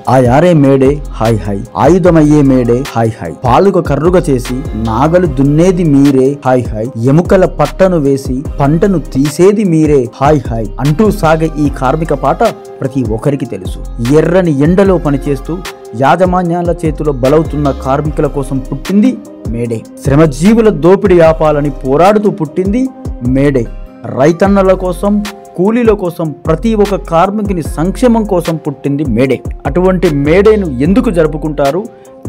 యారే మేడే హాయ్ హాయ్, ఆయుధమయ్యే మేడే హాయ్ హాయ్, పాలుక కర్రుగా చేసి నాగలు దున్నేది మీరే హాయ్ హాయ్, ఎముకల పట్టను వేసి పంటను తీసేది మీరే హాయ్ హాయ్ అంటూ సాగే ఈ కార్మిక పాట ప్రతి ఒక్కరికి తెలుసు. ఎర్రని ఎండలో పనిచేస్తూ యాజమాన్యాల చేతిలో బలవుతున్న కార్మికుల కోసం పుట్టింది మేడే. శ్రమజీవుల దోపిడీ ఆపాలని పోరాడుతూ పుట్టింది మేడే. రైతన్నల కోసం, కూలీల కోసం, ప్రతి ఒక్క కార్మికుని సంక్షేమం కోసం పుట్టింది మేడే. అటువంటి మేడేను ఎందుకు జరుపుకుంటారు,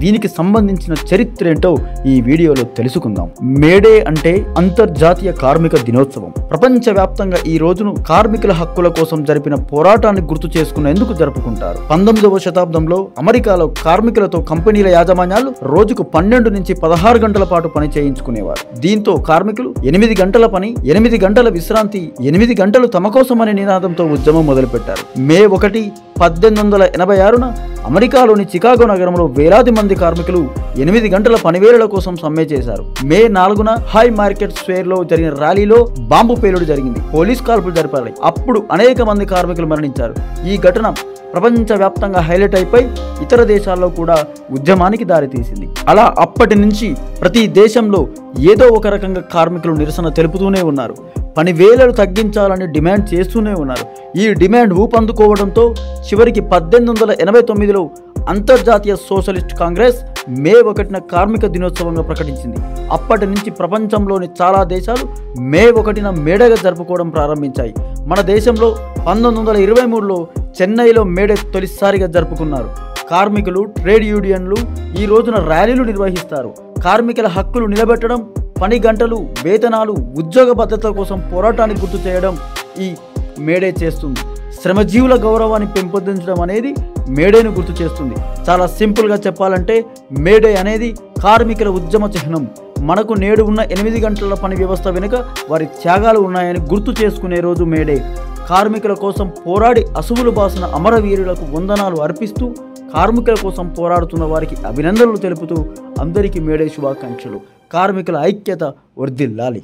దీనికి సంబంధించిన చరిత్ర ఏంటో ఈ వీడియోలో తెలుసుకుందాం. మేడే అంటే అంతర్జాతీయ కార్మిక దినోత్సవం. ప్రపంచవ్యాప్తంగా ఈ రోజును కార్మికుల హక్కుల కోసం జరిపిన పోరాటాన్ని గుర్తు చేసుకునేందుకు జరుపుకుంటారు. 19వ శతాబ్దంలో అమెరికాలో కార్మికులతో కంపెనీల యాజమాన్యాలు రోజుకు 12 నుంచి 16 గంటల పాటు పని చేయించుకునేవారు. దీంతో కార్మికులు 8 గంటల పని, 8 గంటల విశ్రాంతి, 8 గంటలు తమ కోసం అనే నినాదంతో ఉద్యమం మొదలుపెట్టారు. మే 1, 1886న అమెరికాలోని చికాగో నగరంలో వేలాది మంది కార్మికులు 8 గంటల పనివేళల కోసం సమ్మె చేశారు. మే 4న హై మార్కెట్ స్క్వేర్ లో జరిగిన ర్యాలీలో బాంబు పేలుడు జరిగింది. పోలీస్ కాల్పులు జరిపారు. అప్పుడు అనేక మంది కార్మికులు మరణించారు. ఈ ఘటన ప్రపంచవ్యాప్తంగా హైలైట్ అయిపోయి ఇతర దేశాల్లో కూడా ఉద్యమానికి దారితీసింది. అలా అప్పటి నుంచి ప్రతి దేశంలో ఏదో ఒక రకంగా కార్మికులు నిరసన తెలుపుతూనే ఉన్నారు. పని వేళలు తగ్గించాలని డిమాండ్ చేస్తూనే ఉన్నారు. ఈ డిమాండ్ ఊపందుకోవడంతో చివరికి 1889లో అంతర్జాతీయ సోషలిస్ట్ కాంగ్రెస్ మే 1న కార్మిక దినోత్సవంగా ప్రకటించింది. అప్పటి నుంచి ప్రపంచంలోని చాలా దేశాలు మే 1న మేడేగా జరుపుకోవడం ప్రారంభించాయి. మన దేశంలో 1923లో చెన్నైలో మేడే తొలిసారిగా జరుపుకున్నారు. కార్మికులు, ట్రేడ్ యూనియన్లు ఈ రోజున ర్యాలీలు నిర్వహిస్తారు. కార్మికుల హక్కులు నిలబెట్టడం, పని గంటలు, వేతనాలు, ఉద్యోగ భద్రత కోసం పోరాటాన్ని గుర్తు చేయడం ఈ మేడే చేస్తుంది. శ్రమజీవుల గౌరవాన్ని పెంపొందించడం అనేది మేడేను గుర్తు చేస్తుంది. చాలా సింపుల్గా చెప్పాలంటే మేడే అనేది కార్మికుల ఉద్యమ చిహ్నం. మనకు నేడు ఉన్న 8 గంటల పని వ్యవస్థ వెనుక వారి త్యాగాలు ఉన్నాయని గుర్తు చేసుకునే రోజు మేడే. కార్మికుల కోసం పోరాడి అసువులు బాసిన అమరవీరులకు వందనాలు అర్పిస్తూ, కార్మికుల కోసం పోరాడుతున్న వారికి అభినందనలు తెలుపుతూ అందరికీ మేడే శుభాకాంక్షలు. కార్మికుల ఐక్యత వర్ధిల్లాలి.